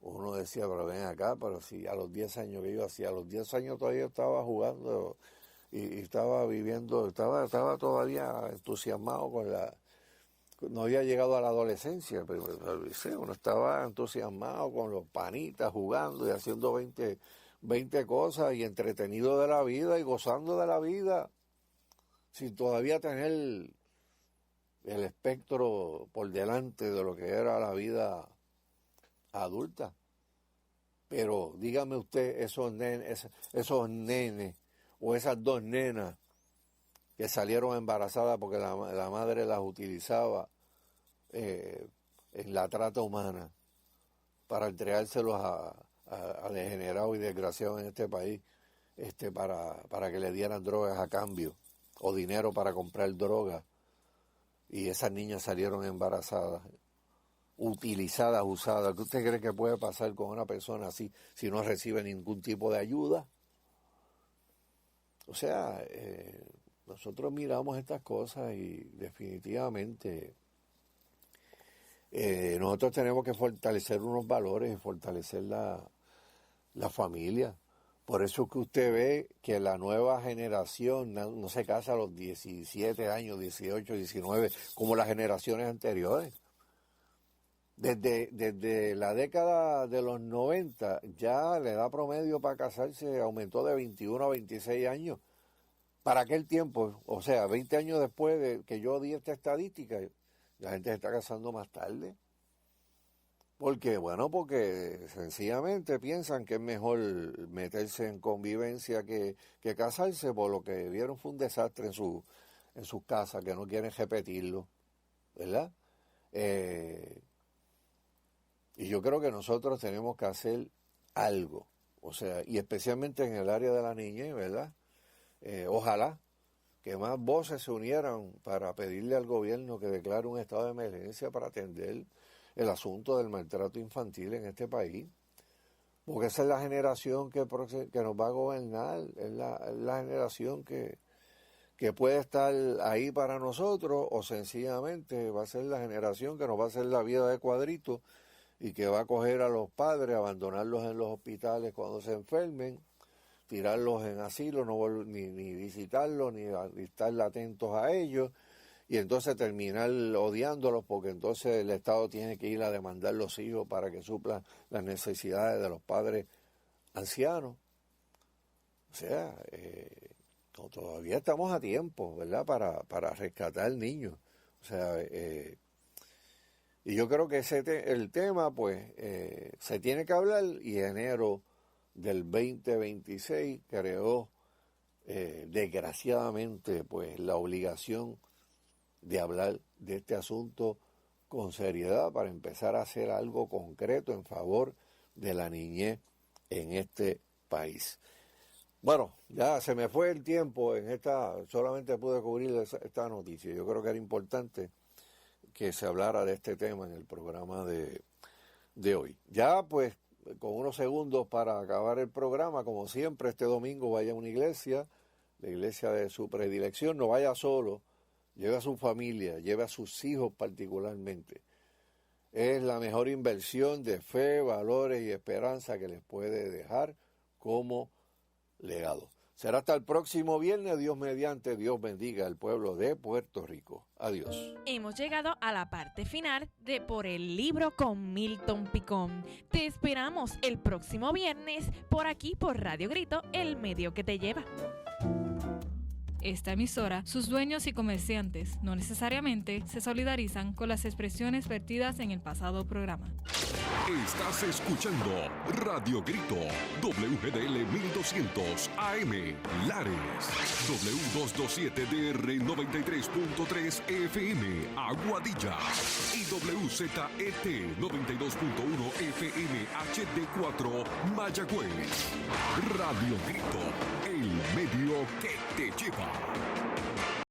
uno decía, pero ven acá, pero si a los 10 años que yo hacía, a los 10 años todavía estaba jugando y estaba viviendo, estaba todavía entusiasmado no había llegado a la adolescencia, pero uno estaba entusiasmado con los panitas, jugando y haciendo 20 cosas y entretenido de la vida y gozando de la vida, sin todavía tener el espectro por delante de lo que era la vida adulta. Pero dígame usted, esos nenes o esas dos nenas que salieron embarazadas porque la madre las utilizaba en la trata humana para entregárselos a degenerados y desgraciados en este país, para que le dieran drogas a cambio o dinero para comprar drogas, y esas niñas salieron embarazadas, utilizadas, usadas. ¿Qué usted cree que puede pasar con una persona así si no recibe ningún tipo de ayuda? O sea, nosotros miramos estas cosas y definitivamente nosotros tenemos que fortalecer unos valores y fortalecer la familia. Por eso es que usted ve que la nueva generación no se casa a los 17 años, 18, 19, como las generaciones anteriores. Desde la década de los 90 ya la edad promedio para casarse aumentó de 21 a 26 años. Para aquel tiempo, o sea, 20 años después de que yo di esta estadística, la gente se está casando más tarde. ¿Por qué? Bueno, porque sencillamente piensan que es mejor meterse en convivencia que casarse, por lo que vieron fue un desastre en sus casas, que no quieren repetirlo, ¿verdad? Y yo creo que nosotros tenemos que hacer algo, o sea, y especialmente en el área de la niñez, ¿verdad? Ojalá que más voces se unieran para pedirle al gobierno que declare un estado de emergencia para atender el asunto del maltrato infantil en este país, porque esa es la generación que nos va a gobernar, es la generación que puede estar ahí para nosotros, o sencillamente va a ser la generación que nos va a hacer la vida de cuadrito y que va a coger a los padres, abandonarlos en los hospitales cuando se enfermen, tirarlos en asilo, ni visitarlos, ni estar atentos a ellos, y entonces terminar odiándolos porque entonces el Estado tiene que ir a demandar los hijos para que suplan las necesidades de los padres ancianos. O sea, todavía estamos a tiempo, ¿verdad?, para rescatar niños. O sea, y yo creo que el tema, pues, se tiene que hablar, y enero del 2026 creó, desgraciadamente, pues, la obligación de hablar de este asunto con seriedad para empezar a hacer algo concreto en favor de la niñez en este país. Bueno, ya se me fue el tiempo solamente pude cubrir esta noticia. Yo creo que era importante que se hablara de este tema en el programa de hoy. Ya, pues, con unos segundos para acabar el programa, como siempre, este domingo vaya a una iglesia, la iglesia de su predilección, no vaya solo, lleve a su familia, lleve a sus hijos particularmente. Es la mejor inversión de fe, valores y esperanza que les puede dejar como legado. Será hasta el próximo viernes, Dios mediante. Dios bendiga al pueblo de Puerto Rico. Adiós. Hemos llegado a la parte final de Por el Libro con Milton Picón. Te esperamos el próximo viernes por aquí por Radio Grito, el medio que te lleva. Esta emisora, sus dueños y comerciantes no necesariamente se solidarizan con las expresiones vertidas en el pasado programa. Estás escuchando Radio Grito, WGDL 1200 AM, Lares, W227DR 93.3 FM, Aguadilla, y WZET 92.1 FM HD4, Mayagüez. Radio Grito, el medio que te lleva.